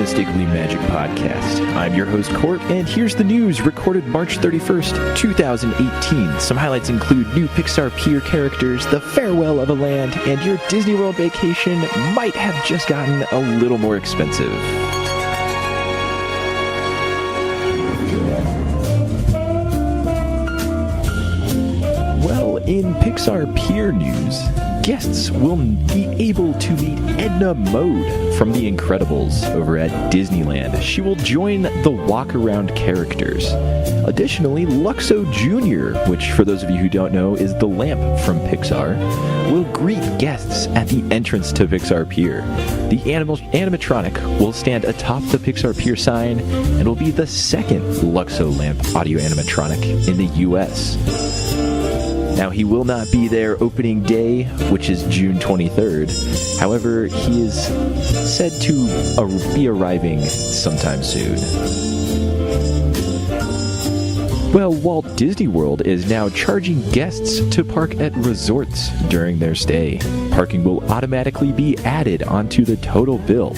Unmistakably Magic Podcast. I'm your host, Court, and here's the news recorded March 31st, 2018. Some highlights include new Pixar Pier characters, the farewell of a land, and your Disney World vacation might have just gotten a little more expensive. Well, in Pixar Pier news, guests will be able to meet Edna Mode from The Incredibles over at Disneyland. She will join the walk-around characters. Additionally, Luxo Jr., which for those of you who don't know is the lamp from Pixar, will greet guests at the entrance to Pixar Pier. The animatronic will stand atop the Pixar Pier sign and will be the second Luxo lamp audio animatronic in the U.S. Now, he will not be there opening day, which is June 23rd. However, he is said to be arriving sometime soon. Well, Walt Disney World is now charging guests to park at resorts during their stay. Parking will automatically be added onto the total bill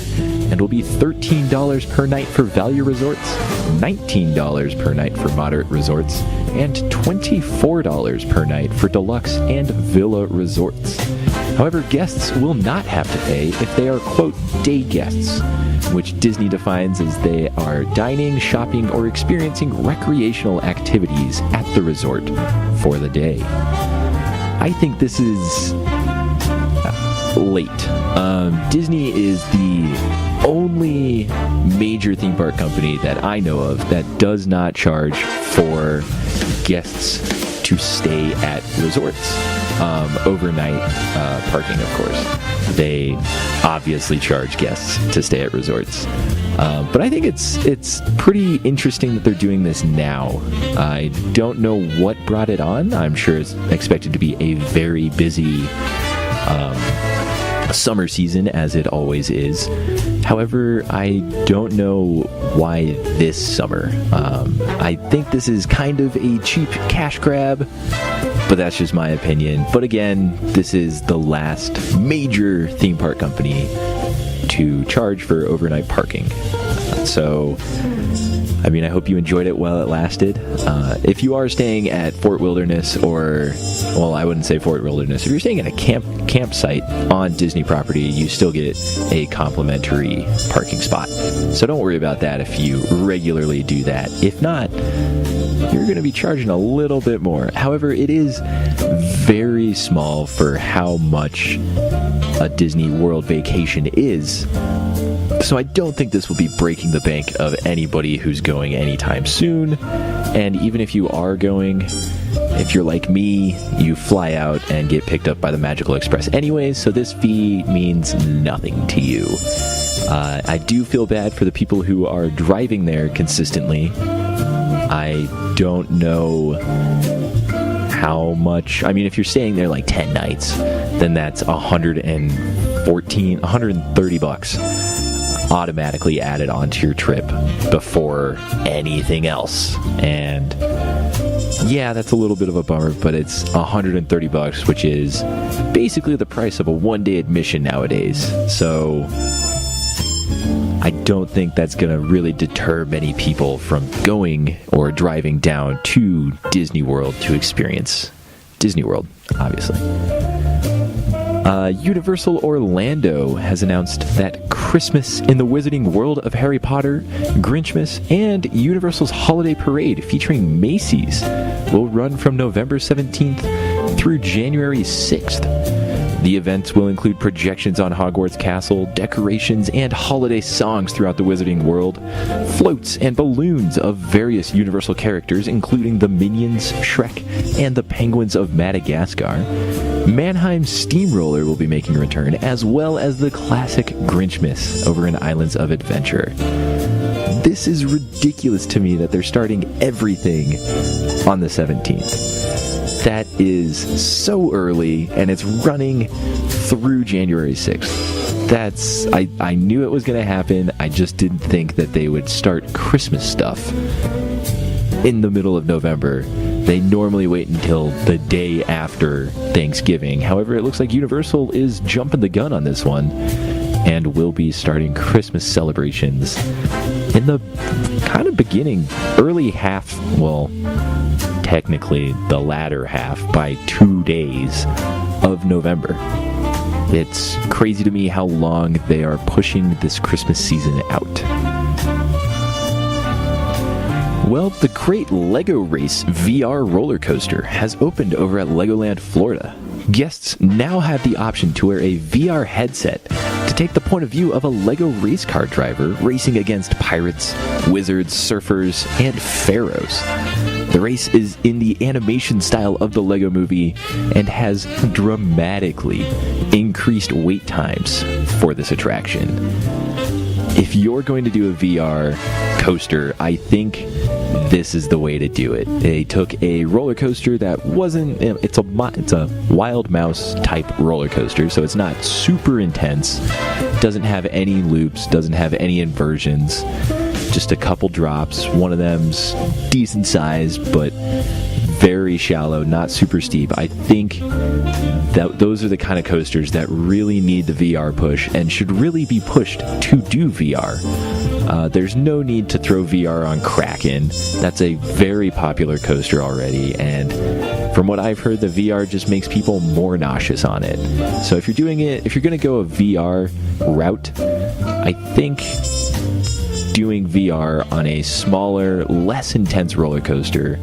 and will be $13 per night for value resorts, $19 per night for moderate resorts, and $24 per night for deluxe and villa resorts. However, guests will not have to pay if they are, quote, day guests, which Disney defines as they are dining, shopping, or experiencing recreational activities at the resort for the day. I think this is late. Disney is the only major theme park company that I know of that does not charge for guests to stay at resorts. Overnight parking, of course. They obviously charge guests to stay at resorts. But I think it's pretty interesting that they're doing this now. I don't know what brought it on. I'm sure it's expected to be a very busy summer season, as it always is. However, I don't know why this summer. I think this is kind of a cheap cash grab, but that's just my opinion. But again, this is the last major theme park company to charge for overnight parking. So, I mean, I hope you enjoyed it while it lasted. If you are staying at Fort Wilderness well, I wouldn't say Fort Wilderness. If you're staying at a campsite on Disney property, you still get a complimentary parking spot. So don't worry about that if you regularly do that. If not, you're going to be charging a little bit more. However, it is very small for how much a Disney World vacation is. So I don't think this will be breaking the bank of anybody who's going anytime soon. And even if you are going, if you're like me, you fly out and get picked up by the Magical Express anyways, so this fee means nothing to you. I do feel bad for the people who are driving there consistently. I don't know how much. I mean, if you're staying there like 10 nights, then that's $130 automatically added onto your trip before anything else. And yeah, that's a little bit of a bummer, but it's $130, which is basically the price of a one-day admission nowadays. So I don't think that's going to really deter many people from going or driving down to Disney World to experience Disney World, obviously. Universal Orlando has announced that Christmas in the Wizarding World of Harry Potter, Grinchmas, and Universal's Holiday Parade featuring Macy's will run from November 17th through January 6th. The events will include projections on Hogwarts Castle, decorations and holiday songs throughout the Wizarding World, floats and balloons of various Universal characters, including the Minions, Shrek, and the Penguins of Madagascar. Mannheim Steamroller will be making a return, as well as the classic Grinchmas over in Islands of Adventure. This is ridiculous to me that they're starting everything on the 17th. That is so early, and it's running through January 6th. I knew it was going to happen. I just didn't think that they would start Christmas stuff in the middle of November. They normally wait until the day after Thanksgiving. However, it looks like Universal is jumping the gun on this one. and will be starting Christmas celebrations in the kind of beginning, early half, well, technically the latter half, by 2 days of November. It's crazy to me how long they are pushing this Christmas season out. Well, the Great Lego Race VR roller coaster has opened over at Legoland, Florida. Guests now have the option to wear a VR headset to take the point of view of a Lego race car driver racing against pirates, wizards, surfers, and pharaohs. The race is in the animation style of the Lego movie and has dramatically increased wait times for this attraction. If you're going to do a VR coaster, I think this is the way to do it. They took a roller coaster that wasn't, it's a Wild Mouse type roller coaster, so it's not super intense, doesn't have any loops, doesn't have any inversions, just a couple drops. One of them's decent size, but very shallow, not super steep. I think that those are the kind of coasters that really need the VR push and should really be pushed to do VR. There's no need to throw VR on Kraken. That's a very popular coaster already, and from what I've heard, the VR just makes people more nauseous on it. So if you're going to go a VR route, I think doing VR on a smaller, less intense roller coaster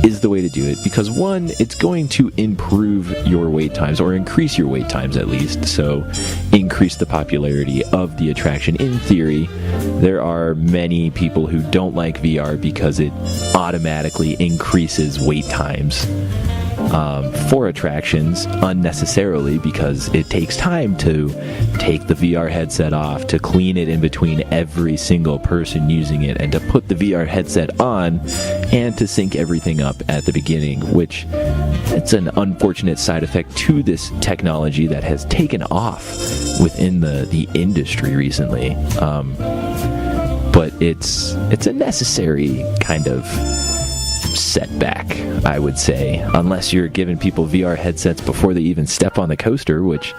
is the way to do it, because one, it's going to improve your wait times, or increase your wait times at least, so increase the popularity of the attraction. In theory, there are many people who don't like VR because it automatically increases wait times for attractions unnecessarily, because it takes time to take the VR headset off, to clean it in between every single person using it, and to put the VR headset on, and to sync everything up at the beginning, which it's an unfortunate side effect to this technology that has taken off within the industry recently. But it's a necessary kind of setback, I would say, unless you're giving people VR headsets before they even step on the coaster, which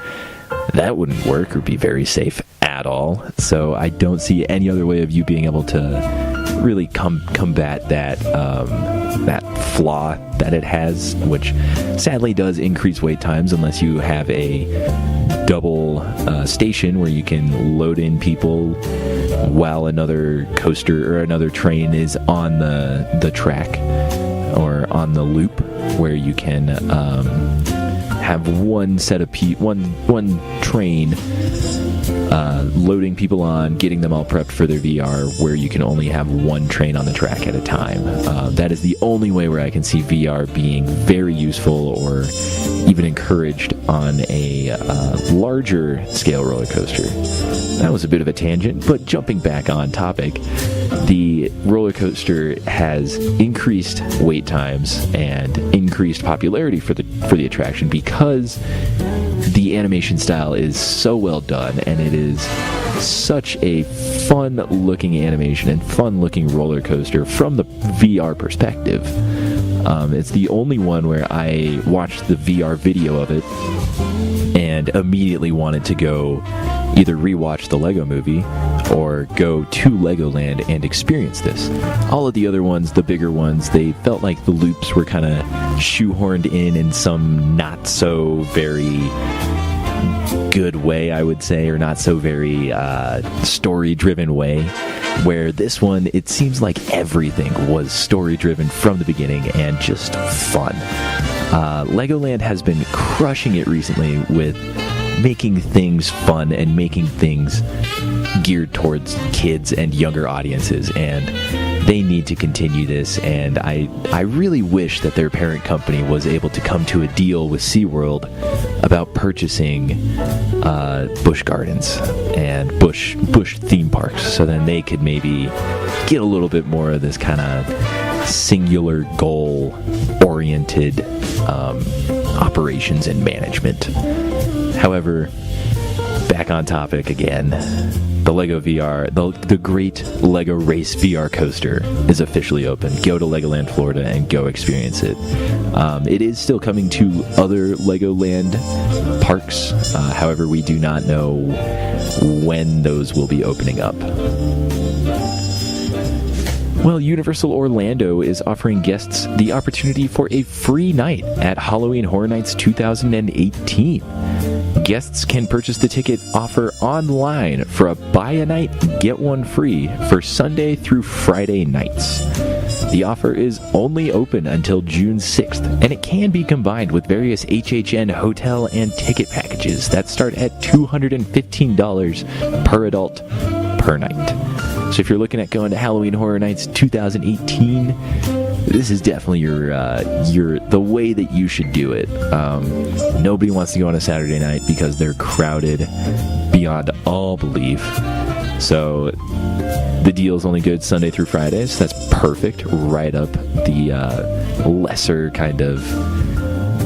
that wouldn't work or be very safe at all. So I don't see any other way of you being able to really combat that flaw that it has, which sadly does increase wait times unless you have a double station where you can load in people while another coaster or another train is on the track or on the loop, where you can have one set of one train loading people on, getting them all prepped for their VR, where you can only have one train on the track at a time. That is the only way where I can see VR being very useful or even encouraged on a larger scale roller coaster. That was a bit of a tangent, but jumping back on topic, the roller coaster has increased wait times and increased popularity for the attraction because the animation style is so well done, and it is such a fun looking animation and fun looking roller coaster from the VR perspective. It's the only one where I watched the VR video of it and immediately wanted to go either rewatch the Lego movie or go to Legoland and experience this. All of the other ones, the bigger ones, they felt like the loops were kind of shoehorned in some not so very good way, I would say, or not so very story-driven way, where this one, it seems like everything was story-driven from the beginning and just fun. Legoland has been crushing it recently with making things fun and making things geared towards kids and younger audiences, and they need to continue this. And I really wish that their parent company was able to come to a deal with SeaWorld about purchasing Busch Gardens and Busch theme parks, so then they could maybe get a little bit more of this kind of singular goal oriented operations and management. However, back on topic again, the Lego VR, the Great Lego Race VR coaster is officially open. Go to Legoland Florida and go experience it. It is still coming to other Legoland parks. However, we do not know when those will be opening up. Well, Universal Orlando is offering guests the opportunity for a free night at Halloween Horror Nights 2018. Guests can purchase the ticket offer online for a buy a night, get one free for Sunday through Friday nights. The offer is only open until June 6th, and it can be combined with various HHN hotel and ticket packages that start at $215 per adult per night. So if you're looking at going to Halloween Horror Nights 2018, this is definitely the way that you should do it. Nobody wants to go on a Saturday night because they're crowded beyond all belief. So the deal is only good Sunday through Friday, so that's perfect. Right up the lesser kind of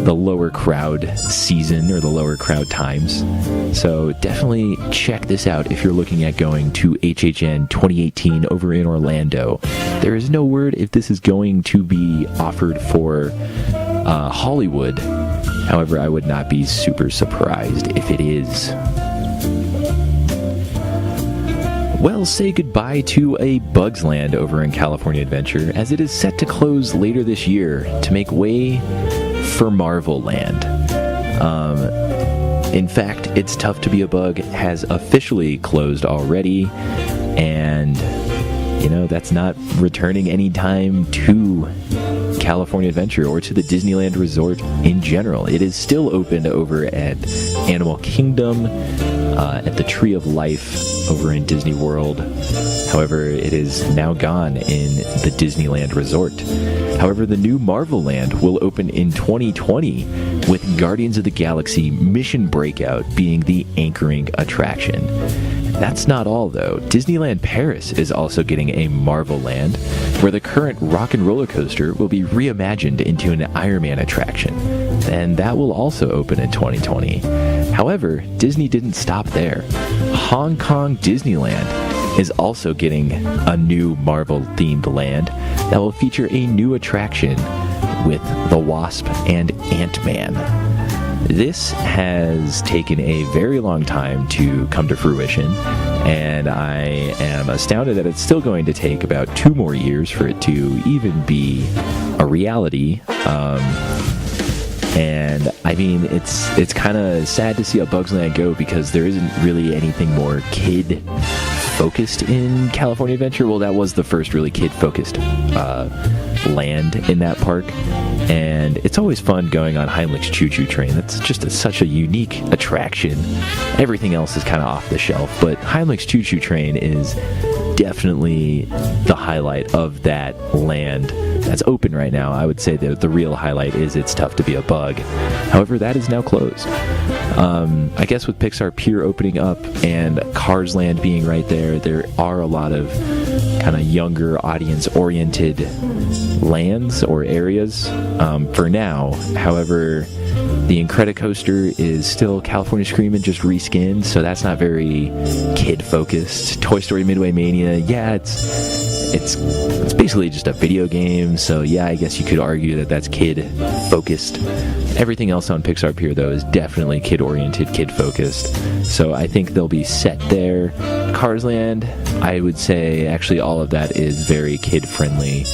the lower crowd season or the lower crowd times. So definitely check this out if you're looking at going to HHN 2018 over in Orlando. There is no word if this is going to be offered for Hollywood. However, I would not be super surprised if it is. Well, say goodbye to a Bugs Land over in California Adventure, as it is set to close later this year to make way for Marvel Land. In fact, It's Tough to Be a Bug has officially closed already, and that's not returning anytime to California Adventure or to the Disneyland Resort in general. It is still open over at Animal Kingdom, at the Tree of Life over in Disney World. However, it is now gone in the Disneyland Resort. However, the new Marvel Land will open in 2020 with Guardians of the Galaxy Mission Breakout being the anchoring attraction. That's not all, though. Disneyland Paris is also getting a Marvel Land, where the current Rock and Roller Coaster will be reimagined into an Iron Man attraction, and that will also open in 2020. However, Disney didn't stop there. Hong Kong Disneyland is also getting a new Marvel-themed land that will feature a new attraction with the Wasp and Ant-Man. This has taken a very long time to come to fruition, and I am astounded that it's still going to take about 2 more years for it to even be a reality. And I mean, it's kind of sad to see a Bugs Land go, because there isn't really anything more kid-focused in California Adventure. Well, that was the first really kid-focused land in that park. And it's always fun going on Heimlich's Choo Choo Train. That's just such a unique attraction. Everything else is kind of off the shelf, but Heimlich's Choo Choo Train is definitely the highlight of that land that's open right now. I would say that the real highlight is It's Tough to Be a Bug. However, that is now closed. I guess with Pixar Pier opening up and Cars Land being right there, there are a lot of kind of younger audience-oriented lands or areas for now. However, the Incredicoaster is still California Screamin', just reskinned, so that's not very kid-focused. Toy Story Midway Mania, yeah, it's basically just a video game, so yeah, I guess you could argue that that's kid-focused. Everything else on Pixar Pier, though, is definitely kid-oriented, kid-focused, so I think they'll be set there. Cars Land, I would say actually all of that is very kid-friendly,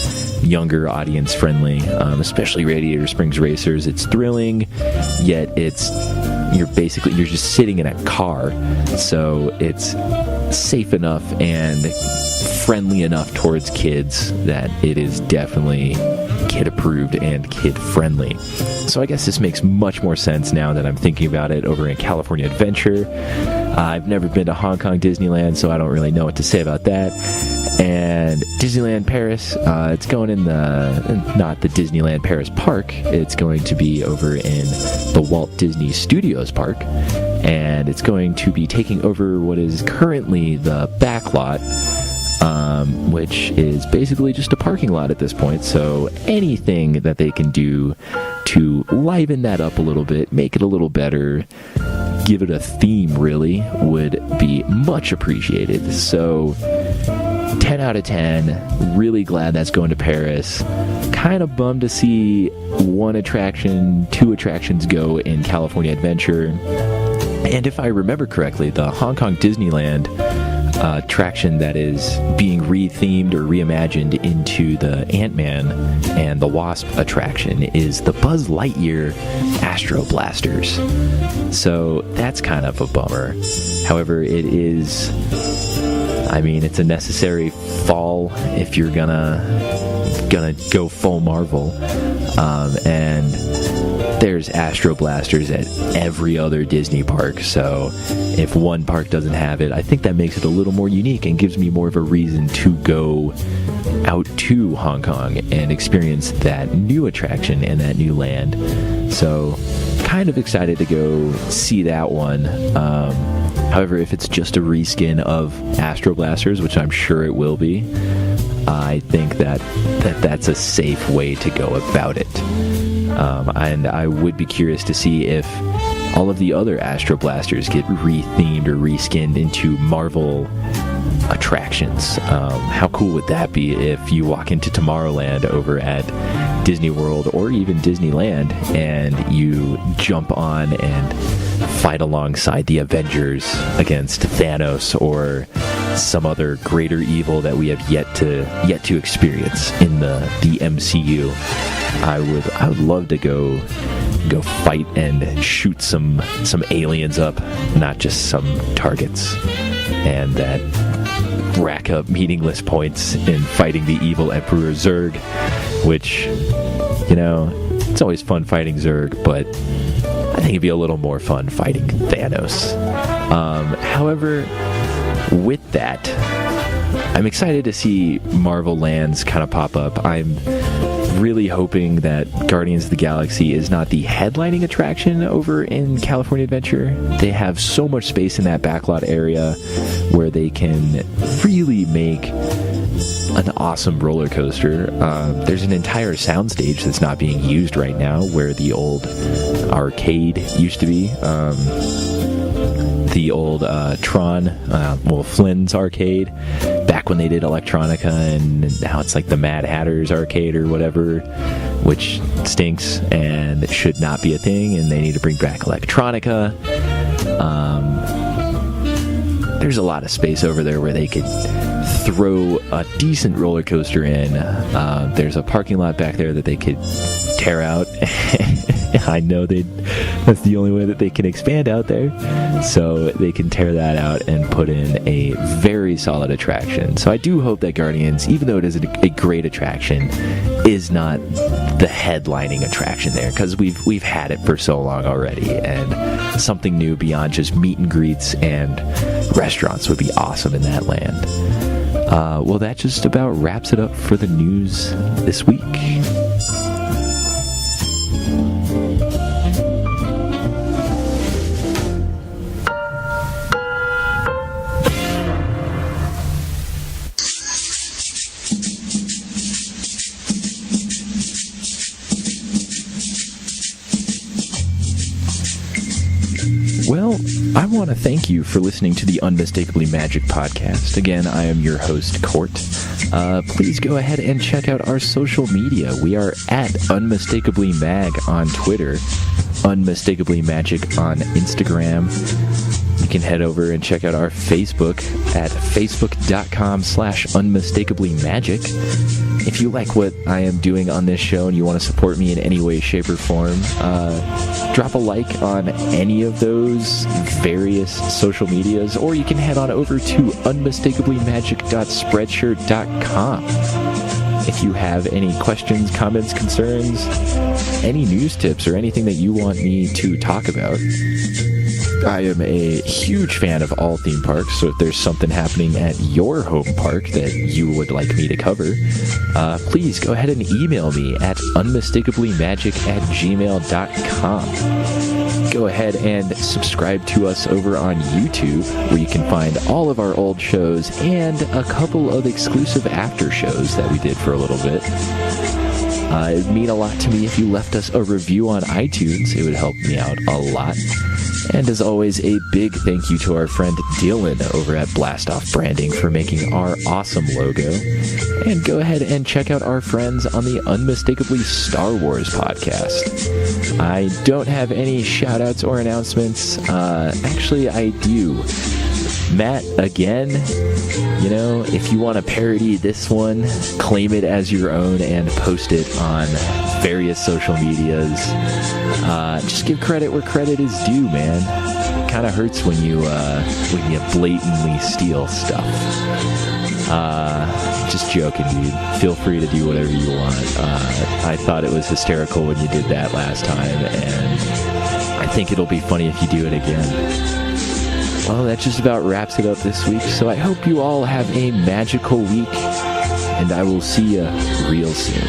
younger audience-friendly, especially Radiator Springs Racers. It's thrilling, yet you're just sitting in a car, so it's safe enough and friendly enough towards kids that it is definitely kid approved and kid friendly. So I guess this makes much more sense now that I'm thinking about it over in California Adventure. I've never been to Hong Kong Disneyland, so I don't really know what to say about that. And Disneyland Paris, it's going in not the Disneyland Paris Park, it's going to be over in the Walt Disney Studios Park, and it's going to be taking over what is currently the back lot, which is basically just a parking lot at this point. So anything that they can do to liven that up a little bit, make it a little better, give it a theme, really, would be much appreciated. So 10 out of 10. Really glad that's going to Paris. Kind of bummed to see 2 attractions go in California Adventure. And if I remember correctly, the Hong Kong Disneyland attraction that is being rethemed or reimagined into the Ant-Man and the Wasp attraction is the Buzz Lightyear Astro Blasters. So that's kind of a bummer. However, it's a necessary fall if you're gonna go full Marvel. And there's Astro Blasters at every other Disney park, so if one park doesn't have it, I think that makes it a little more unique and gives me more of a reason to go out to Hong Kong and experience that new attraction and that new land. So kind of excited to go see that one. However, if it's just a reskin of Astro Blasters, which I'm sure it will be, I think that's a safe way to go about it. And I would be curious to see if all of the other Astro Blasters get rethemed or reskinned into Marvel attractions. How cool would that be if you walk into Tomorrowland over at Disney World or even Disneyland and you jump on and fight alongside the Avengers against Thanos or some other greater evil that we have yet to experience in the MCU. I would love to go fight and shoot some aliens up, not just some targets, and that rack up meaningless points in fighting the evil Emperor Zurg, which, it's always fun fighting Zurg, but I think it'd be a little more fun fighting Thanos. However, with that, I'm excited to see Marvel lands kind of pop up. I'm really hoping that Guardians of the Galaxy is not the headlining attraction over in California Adventure. They have so much space in that backlot area where they can really make an awesome roller coaster. There's an entire soundstage that's not being used right now where the old arcade used to be. The old Tron, Flynn's arcade, back when they did Electronica, and now it's like the Mad Hatter's arcade or whatever, which stinks and should not be a thing, and they need to bring back Electronica. There's a lot of space over there where they could throw a decent roller coaster in. There's a parking lot back there that they could tear out. I know that's the only way that they can expand out there, so they can tear that out and put in a very solid attraction. So I do hope that Guardians, even though it is a great attraction, is not the headlining attraction there, because we've had it for so long already, and something new beyond just meet and greets and restaurants would be awesome in that land. Well, that just about wraps it up for the news this week. Well, I want to thank you for listening to the Unmistakably Magic Podcast. Again, I am your host, Court. Please go ahead and check out our social media. We are at Unmistakably Mag on Twitter, Unmistakably Magic on Instagram. You can head over and check out our Facebook at facebook.com/unmistakablymagic. If you like what I am doing on this show and you want to support me in any way, shape, or form, drop a like on any of those various social medias, or you can head on over to unmistakablymagic.spreadshirt.com. If you have any questions, comments, concerns, any news tips, or anything that you want me to talk about, I am a huge fan of all theme parks, so if there's something happening at your home park that you would like me to cover, please go ahead and email me at unmistakablymagic@gmail.com. Go ahead and subscribe to us over on YouTube, where you can find all of our old shows and a couple of exclusive after shows that we did for a little bit. It would mean a lot to me if you left us a review on iTunes. It would help me out a lot. And as always, a big thank you to our friend Dylan over at Blast Off Branding for making our awesome logo. And go ahead and check out our friends on the Unmistakably Star Wars podcast. I don't have any shout-outs or announcements. Actually, I do. Matt, again, if you want to parody this one, claim it as your own and post it on various social medias. Just give credit where credit is due, man. It kind of hurts when you blatantly steal stuff. Just joking, dude. Feel free to do whatever you want. I thought it was hysterical when you did that last time, and I think it'll be funny if you do it again. Well, that just about wraps it up this week, so I hope you all have a magical week, and I will see you real soon.